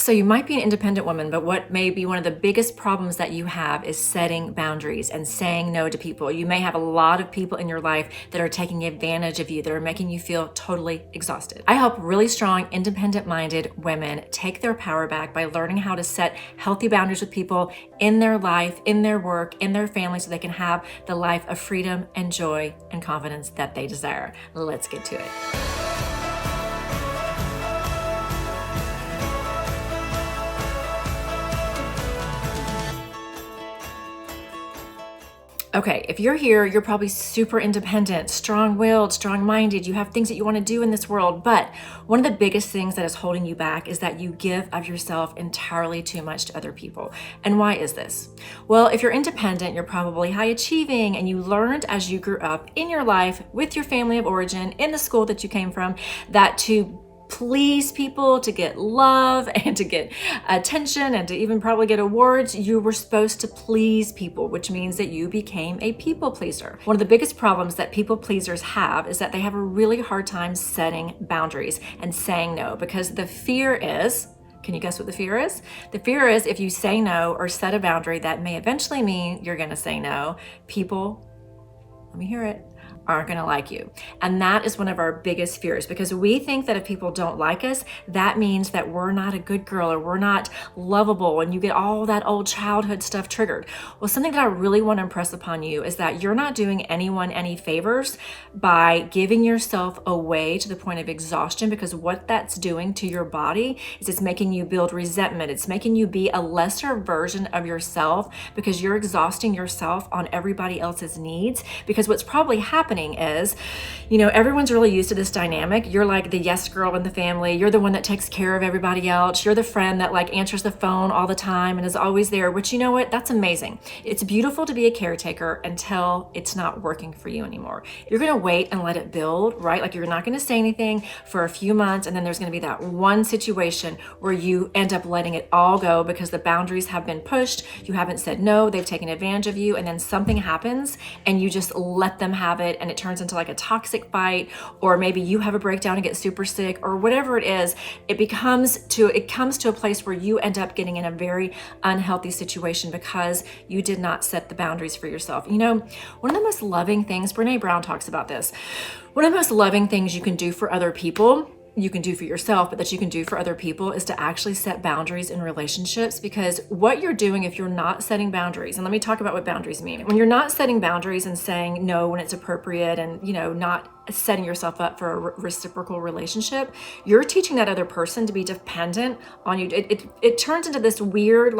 So you might be an independent woman, but what may be one of the biggest problems that you have is setting boundaries and saying no to people. You may have a lot of people in your life that are taking advantage of you, that are making you feel totally exhausted. I help really strong, independent-minded women take their power back by learning how to set healthy boundaries with people in their life, in their work, in their family, so they can have the life of freedom and joy and confidence that they desire. Let's get to it. Okay, if you're here, you're probably super independent, strong-willed, strong-minded. You have things that you want to do in this world, but one of the biggest things that is holding you back is that you give of yourself entirely too much to other people. And why is this? Well, if you're independent, you're probably high achieving, and you learned as you grew up in your life with your family of origin, in the school that you came from, that to please people, to get love and to get attention and to even probably get awards, you were supposed to please people, which means that you became a people pleaser. One of the biggest problems that people pleasers have is that they have a really hard time setting boundaries and saying no, because the fear is, can you guess what the fear is? The fear is if you say no or set a boundary that may eventually mean you're gonna say no, people, let me hear it, aren't gonna like you. And that is one of our biggest fears, because we think that if people don't like us, that means that we're not a good girl or we're not lovable, and you get all that old childhood stuff triggered. Well, something that I really want to impress upon you is that you're not doing anyone any favors by giving yourself away to the point of exhaustion, because what that's doing to your body is it's making you build resentment. It's making you be a lesser version of yourself because you're exhausting yourself on everybody else's needs. Because what's probably happening is, everyone's really used to this dynamic. You're like the yes girl in the family. You're the one that takes care of everybody else. You're the friend that answers the phone all the time and is always there, which, you know what? That's amazing. It's beautiful to be a caretaker until it's not working for you anymore. You're going to wait and let it build, right? You're not going to say anything for a few months, and then there's going to be that one situation where you end up letting it all go because the boundaries have been pushed. You haven't said no. They've taken advantage of you, and then something happens and you just let them have it, and it turns into a toxic fight, or maybe you have a breakdown and get super sick, or whatever it is. It comes to a place where you end up getting in a very unhealthy situation because you did not set the boundaries for yourself. One of the most loving things, Brene Brown talks about this, one of the most loving things you can do for other people, you can do for yourself, but that you can do for other people, is to actually set boundaries in relationships. Because what you're doing if you're not setting boundaries, and let me talk about what boundaries mean. When you're not setting boundaries and saying no when it's appropriate, and not setting yourself up for a reciprocal relationship, you're teaching that other person to be dependent on you. It turns into this weird,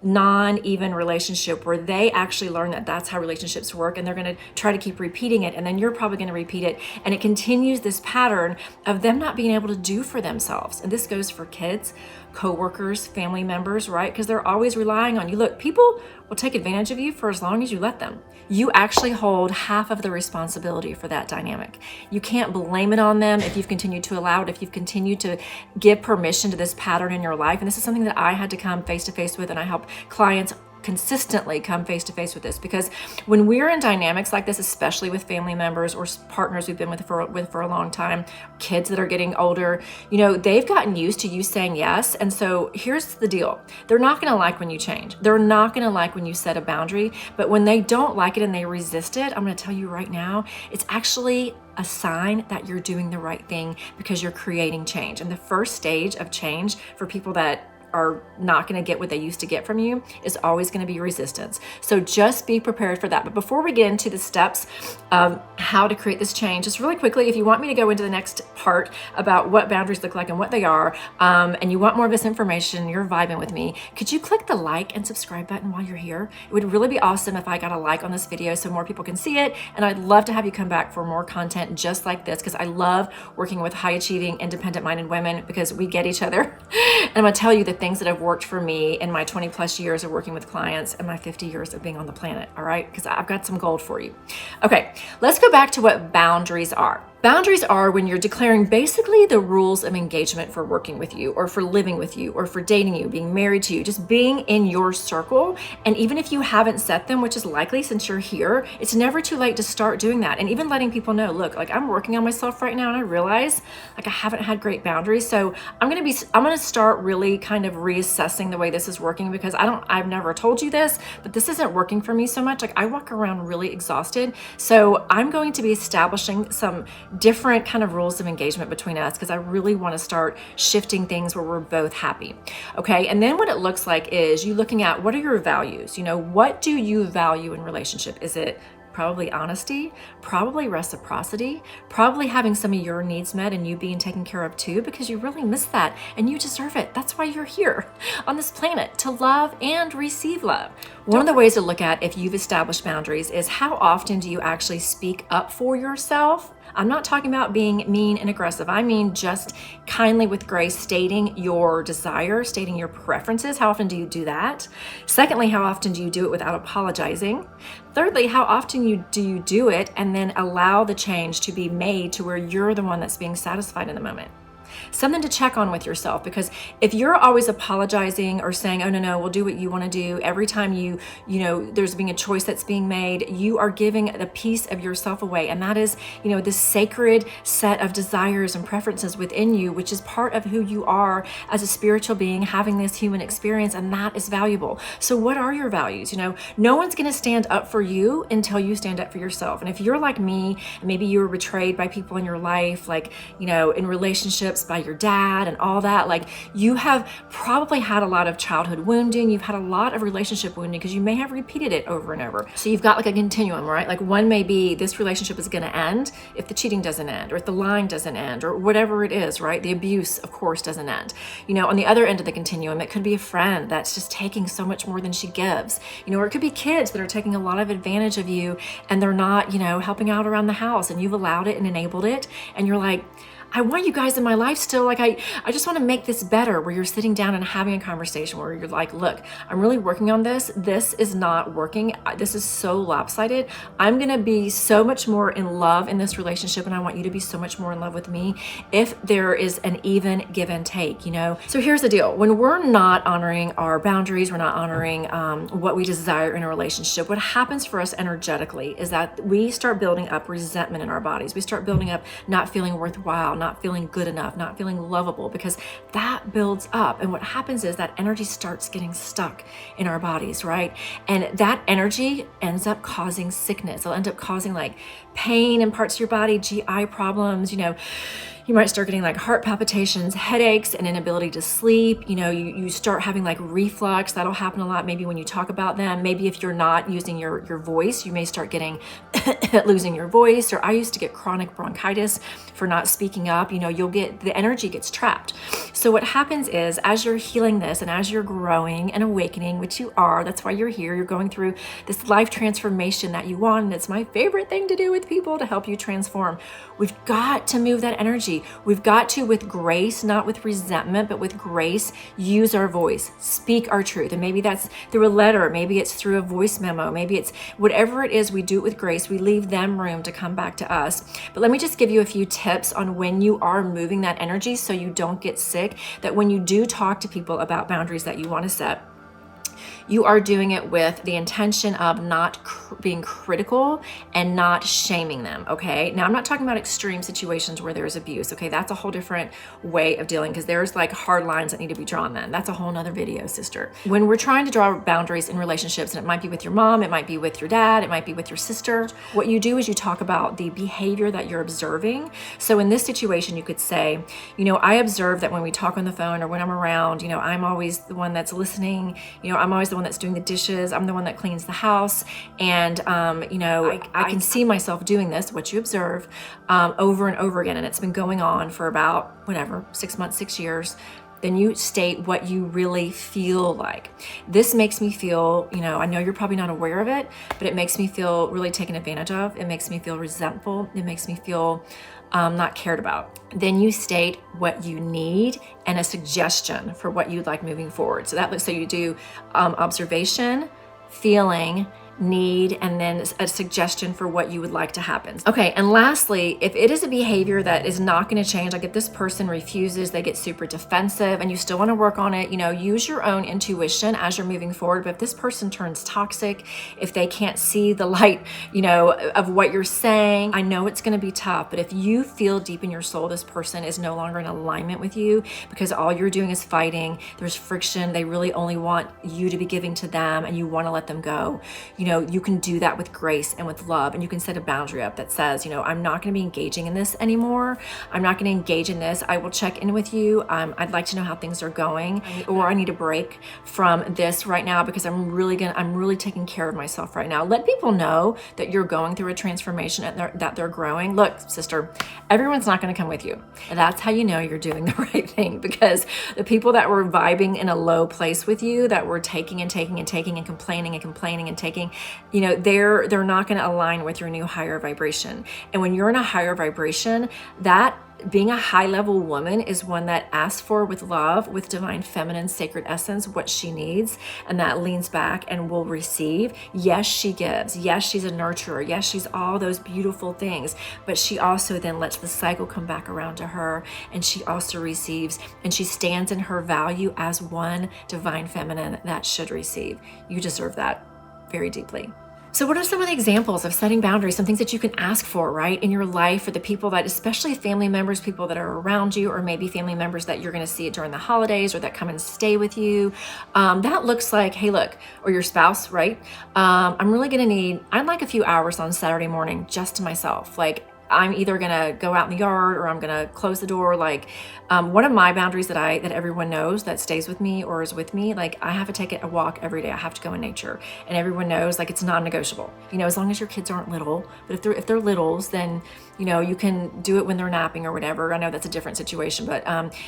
non-even relationship where they actually learn that that's how relationships work, and they're going to try to keep repeating it, and then you're probably going to repeat it, and it continues this pattern of them not being able to do for themselves. And this goes for kids, co-workers, family members, right? Because they're always relying on you. Look, people will take advantage of you for as long as you let them. You actually hold half of the responsibility for that dynamic. You can't blame it on them if you've continued to allow it, if you've continued to give permission to this pattern in your life. And this is something that I had to come face to face with, and I help clients consistently come face to face with this, because when we're in dynamics like this, especially with family members or partners we've been with for a long time, kids that are getting older, they've gotten used to you saying yes. And so here's the deal. They're not going to like when you change. They're not going to like when you set a boundary. But when they don't like it and they resist it, I'm going to tell you right now, it's actually a sign that you're doing the right thing, because you're creating change. And the first stage of change for people that are not going to get what they used to get from you is always going to be resistance. So just be prepared for that. But before we get into the steps of how to create this change, just really quickly, if you want me to go into the next part about what boundaries look like and what they are, and you want more of this information, you're vibing with me, could you click the like and subscribe button while you're here? It would really be awesome if I got a like on this video so more people can see it. And I'd love to have you come back for more content just like this, because I love working with high achieving, independent minded women, because we get each other. And I'm going to tell you the things that have worked for me in my 20 plus years of working with clients and my 50 years of being on the planet. All right. Because I've got some gold for you. Okay. Let's go back to what boundaries are. Boundaries are when you're declaring basically the rules of engagement for working with you, or for living with you, or for dating you, being married to you, just being in your circle. And even if you haven't set them, which is likely since you're here, it's never too late to start doing that. And even letting people know, look, like I'm working on myself right now and I realize like I haven't had great boundaries. So I'm going to start really kind of reassessing the way this is working, because I've never told you this, but this isn't working for me so much. Like I walk around really exhausted. So I'm going to be establishing some different kind of rules of engagement between us, because I really want to start shifting things where we're both happy. Okay. And then what it looks like is you looking at, what are your values? You know, what do you value in relationship? Is it probably honesty, probably reciprocity, probably having some of your needs met and you being taken care of too, because you really miss that and you deserve it. That's why you're here on this planet, to love and receive love. One of the ways to look at if you've established boundaries is how often do you actually speak up for yourself? I'm not talking about being mean and aggressive. I mean just kindly with grace, stating your desire, stating your preferences. How often do you do that? Secondly, how often do you do it without apologizing? Thirdly, how often do you do it and then allow the change to be made to where you're the one that's being satisfied in the moment? Something to check on with yourself, because if you're always apologizing or saying, oh no, we'll do what you want to do, every time you know, there's being a choice that's being made, you are giving a piece of yourself away. And that is, you know, this sacred set of desires and preferences within you, which is part of who you are as a spiritual being having this human experience. And that is valuable. So what are your values? You know, no one's going to stand up for you until you stand up for yourself. And if you're like me, and maybe you were betrayed by people in your life, like, you know, in relationships, by your dad and all that, like you have probably had a lot of childhood wounding. You've had a lot of relationship wounding because you may have repeated it over and over. So you've got like a continuum, right? Like one may be this relationship is going to end if the cheating doesn't end, or if the lying doesn't end, or whatever it is, right? The abuse, of course, doesn't end. You know, on the other end of the continuum, it could be a friend that's just taking so much more than she gives, you know, or it could be kids that are taking a lot of advantage of you and they're not, you know, helping out around the house, and you've allowed it and enabled it. And you're like, I want you guys in my life still. Like, I just want to make this better, where you're sitting down and having a conversation where you're like, look, I'm really working on this. This is not working. This is so lopsided. I'm going to be so much more in love in this relationship. And I want you to be so much more in love with me if there is an even give and take, you know? So here's the deal. When we're not honoring our boundaries, we're not honoring what we desire in a relationship, what happens for us energetically is that we start building up resentment in our bodies. We start building up not feeling worthwhile, not feeling good enough, not feeling lovable, because that builds up. And what happens is that energy starts getting stuck in our bodies, right? And that energy ends up causing sickness. It'll end up causing like pain in parts of your body, GI problems, you know. You might start getting like heart palpitations, headaches, and inability to sleep. You know, you start having like reflux. That'll happen a lot maybe when you talk about them. Maybe if you're not using your voice, you may start getting losing your voice. Or I used to get chronic bronchitis for not speaking up. You know, you'll get, the energy gets trapped. So what happens is, as you're healing this and as you're growing and awakening, which you are, that's why you're here, you're going through this life transformation that you want. And it's my favorite thing to do with people, to help you transform. We've got to move that energy. We've got to, with grace, not with resentment, but with grace, use our voice, speak our truth. And maybe that's through a letter, maybe it's through a voice memo, maybe it's whatever it is, we do it with grace. We leave them room to come back to us. But let me just give you a few tips on when you are moving that energy so you don't get sick, that when you do talk to people about boundaries that you want to set, you are doing it with the intention of not being critical and not shaming them, okay? Now, I'm not talking about extreme situations where there's abuse, okay? That's a whole different way of dealing, because there's like hard lines that need to be drawn then. That's a whole nother video, sister. When we're trying to draw boundaries in relationships, and it might be with your mom, it might be with your dad, it might be with your sister, what you do is you talk about the behavior that you're observing. So in this situation, you could say, you know, I observe that when we talk on the phone or when I'm around, you know, I'm always the one that's listening, you know, I'm always the one that's doing the dishes, I'm the one that cleans the house, and you know, I can see myself doing this, what you observe, over and over again, and it's been going on for about whatever, 6 months, 6 years. Then you state what you really feel like. This makes me feel, you know, I know you're probably not aware of it, but it makes me feel really taken advantage of. It makes me feel resentful. It makes me feel not cared about. Then you state what you need and a suggestion for what you'd like moving forward. So that looks, so you do observation, feeling, need, and then a suggestion for what you would like to happen. Okay, and lastly, if it is a behavior that is not going to change, like if this person refuses, they get super defensive and you still want to work on it, use your own intuition as you're moving forward. But if this person turns toxic, if they can't see the light, of what you're saying, I know it's going to be tough, but if you feel deep in your soul this person is no longer in alignment with you because all you're doing is fighting, there's friction, they really only want you to be giving to them and you want to let them go, you can do that with grace and with love, and you can set a boundary up that says, I'm not going to be engaging in this anmore. I'm not going to engage in this. I will check in with you. I'd like to know how things are going, or I need a break from this right now because I'm really taking care of myself right now. Let people know that you're going through a transformation and that they're growing. Look, sister, everyone's not going to come with you. And that's how you know you're doing the right thing, because the people that were vibing in a low place with you, that were taking and taking and taking and complaining and taking, they're not going to align with your new higher vibration. And when you're in a higher vibration, that being a high level woman is one that asks for with love, with divine feminine sacred essence, what she needs, and that leans back and will receive. Yes, she gives. Yes, she's a nurturer. Yes, she's all those beautiful things, but she also then lets the cycle come back around to her, and she also receives, and she stands in her value as one divine feminine that should receive. You deserve that very deeply. So what are some of the examples of setting boundaries, some things that you can ask for, right, in your life for the people that, especially family members, people that are around you, or maybe family members that you're going to see it during the holidays or that come and stay with you? That looks like, hey, look, or your spouse, right? I'm really going to need, I'd like a few hours on Saturday morning just to myself. Like, I'm either gonna go out in the yard or I'm gonna close the door. Like, one of my boundaries that everyone knows that stays with me or is with me, like, I have to take a walk every day. I have to go in nature, and everyone knows, like, it's non-negotiable. As long as your kids aren't little. But if they're littles, then you can do it when they're napping or whatever. I know that's a different situation, but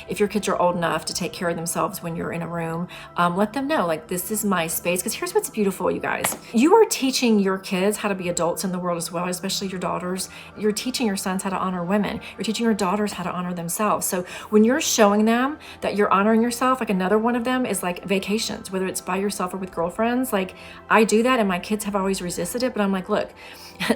if your kids are old enough to take care of themselves when you're in a room, let them know, like, this is my space. Because here's what's beautiful, you guys. You are teaching your kids how to be adults in the world as well, especially your daughters. You're teaching your sons how to honor women. You're teaching your daughters how to honor themselves. So when you're showing them that you're honoring yourself, like, another one of them is like vacations, whether it's by yourself or with girlfriends. Like, I do that, and my kids have always resisted it, but I'm like, look,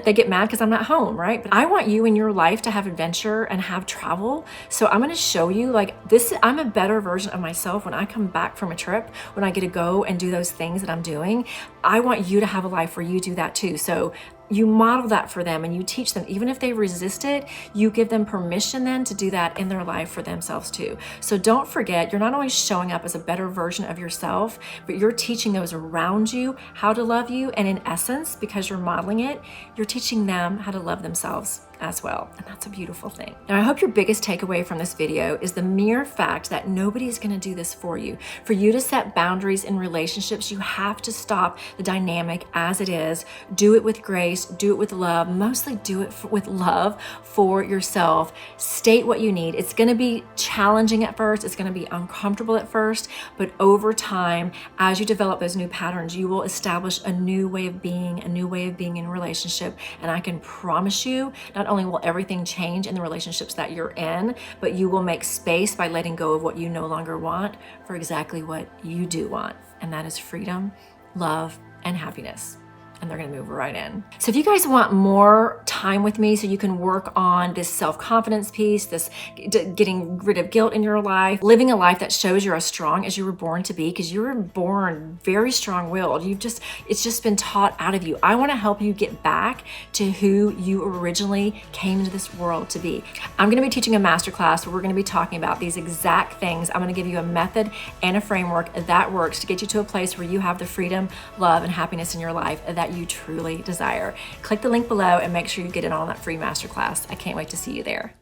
they get mad because I'm not home, right? But I want you in your life to have adventure and have travel. So I'm going to show you, like, this, I'm a better version of myself when I come back from a trip, when I get to go and do those things that I'm doing. I want you to have a life where you do that too. So you model that for them, and you teach them, even if they resist it, you give them permission then to do that in their life for themselves too. So don't forget, you're not only showing up as a better version of yourself, but you're teaching those around you how to love you. And in essence, because you're modeling it, you're teaching them how to love themselves as well. And that's a beautiful thing. Now, I hope your biggest takeaway from this video is the mere fact that nobody's going to do this for you. For you to set boundaries in relationships, you have to stop the dynamic as it is. Do it with grace, do it with love, mostly do it with love for yourself. State what you need. It's going to be challenging at first. It's going to be uncomfortable at first, but over time, as you develop those new patterns, you will establish a new way of being in relationship. And I can promise you, not only will everything change in the relationships that you're in, but you will make space by letting go of what you no longer want for exactly what you do want. And that is freedom, love, and happiness. And they're going to move right in. So if you guys want more time with me so you can work on this self-confidence piece, this getting rid of guilt in your life, living a life that shows you're as strong as you were born to be, because you were born very strong-willed. It's just been taught out of you. I want to help you get back to who you originally came into this world to be. I'm going to be teaching a masterclass where we're going to be talking about these exact things. I'm going to give you a method and a framework that works to get you to a place where you have the freedom, love, and happiness in your life that you truly desire. Click the link below and make sure you get in on that free masterclass. I can't wait to see you there.